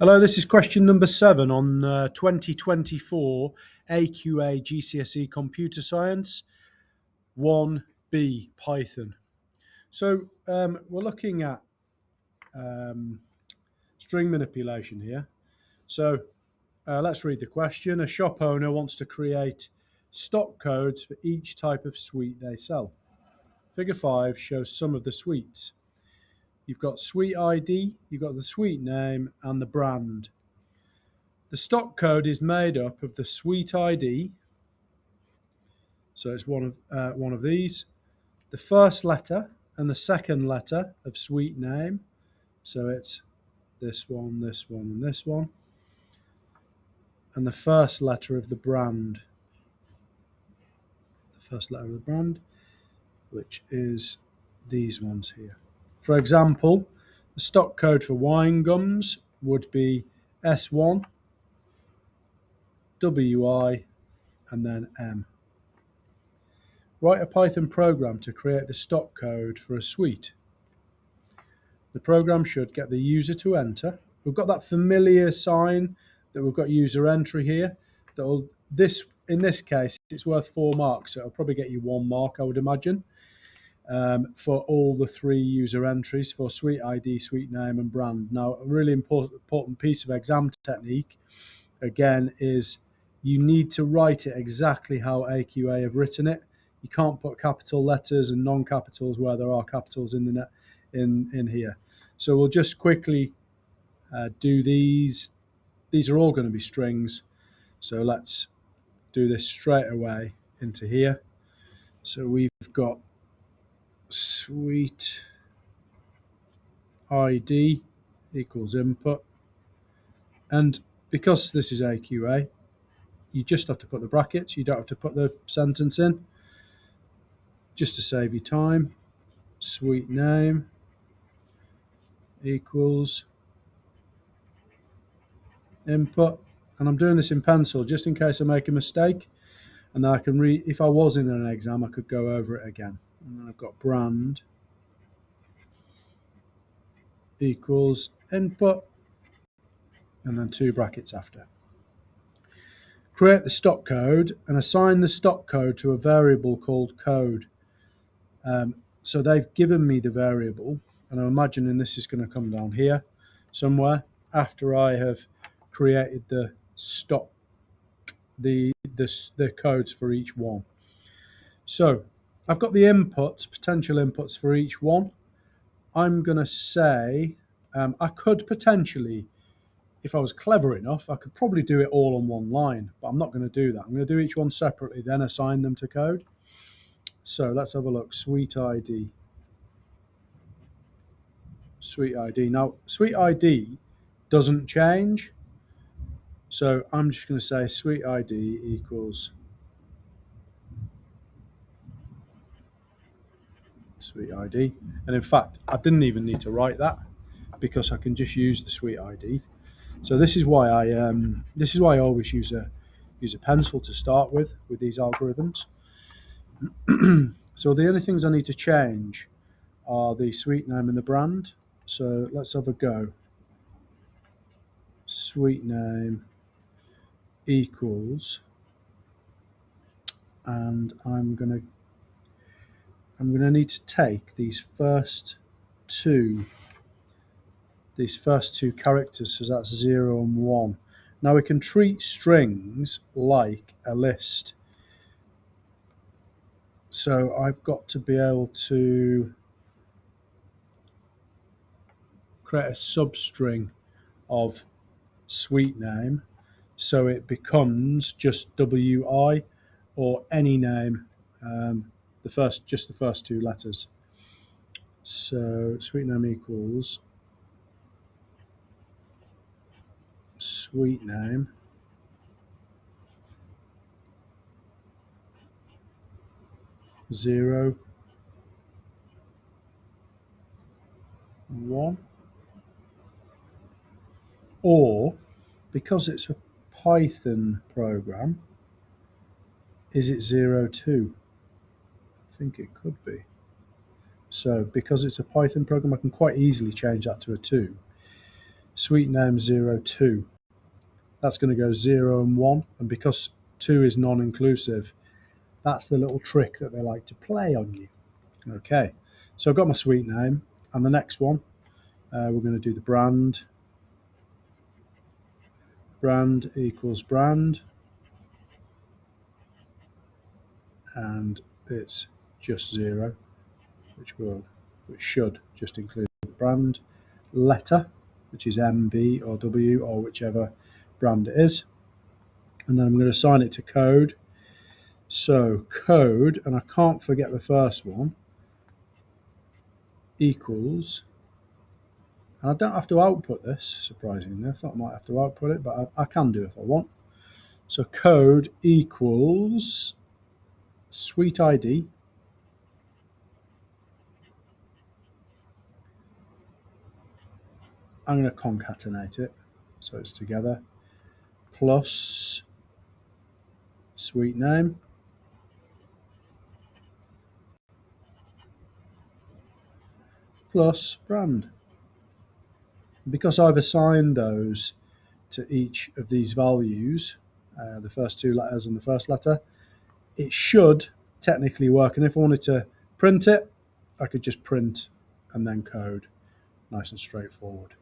Hello, this is question number 7 on 2024 AQA GCSE Computer Science 1B Python. So we're looking at string manipulation here. So let's read the question. A shop owner wants to create stock codes for each type of sweet they sell. Figure 5 shows some of the sweets. You've got sweet ID, you've got the sweet name and the brand. The stock code is made up of the sweet ID, so it's one of these, the first letter and the second letter of sweet name, so it's this one, this one, and this one, and the first letter of the brand, which is these ones here. For example, the stock code for wine gums would be S1, WI, and then M. Write a Python program to create the stock code for a sweet. The program should get the user to enter. We've got that familiar sign that we've got user entry here. In this case, it's worth 4 marks, so it'll probably get you 1 mark, I would imagine, for all the 3 user entries for sweet ID, sweet name, and brand. Now, a really important piece of exam technique, again, is you need to write it exactly how AQA have written it. You can't put capital letters and non-capitals where there are capitals in here. So we'll just quickly do these. These are all going to be strings. So let's do this straight away into here. So we've got sweet ID equals input. And because this is AQA, you just have to put the brackets. You don't have to put the sentence in. Just to save you time, sweet name equals input, and I'm doing this in pencil just in case I make a mistake, and then I can read. If I was in an exam, I could go over it again. And then I've got brand equals input, and then 2 brackets after. Create the stock code and assign the stock code to a variable called code. So they've given me the variable, and I'm imagining this is going to come down here somewhere after I have created the stock, the codes for each one. So I've got the inputs, potential inputs for each one. I'm going to say I could potentially, if I was clever enough, I could probably do it all on one line, but I'm not going to do that. I'm going to do each one separately, then assign them to code. So let's have a look. Sweet ID. Sweet ID. Now, sweet ID doesn't change. So I'm just going to say sweet ID equals sweet ID. And in fact, I didn't even need to write that because I can just use the sweet ID. So this is why I always use a pencil to start with these algorithms. So the only things I need to change are the sweet name and the brand. So let's have a go. Sweet name equals, and I'm gonna need to take these first two characters, so that's 0 and 1. Now we can treat strings like a list. So I've got to be able to create a substring of sweet name, so it becomes just WI or any name, just the first 2 letters. So sweet name equals sweet name zero, 1, or because it's a Python program, is it 0, 2? I think it could be. So because it's a Python program, I can quite easily change that to a 2. Suite name 02. That's going to go 0 and 1, and because 2 is non-inclusive, that's the little trick that they like to play on you. Okay, so I've got my suite name, and the next one, we're going to do the brand. Brand equals brand, and it's just 0, which should just include the brand. Letter, which is M, B, or W, or whichever brand it is. And then I'm going to assign it to code. So code, and I can't forget the first one, equals, and I don't have to output this, surprisingly. I thought I might have to output it, but I can do if I want. So code equals suite ID I'm going to concatenate it so it's together, plus suite name plus brand. Because I've assigned those to each of these values, the first 2 letters and the first letter, it should technically work. And if I wanted to print it, I could just print and then code. Nice and straightforward.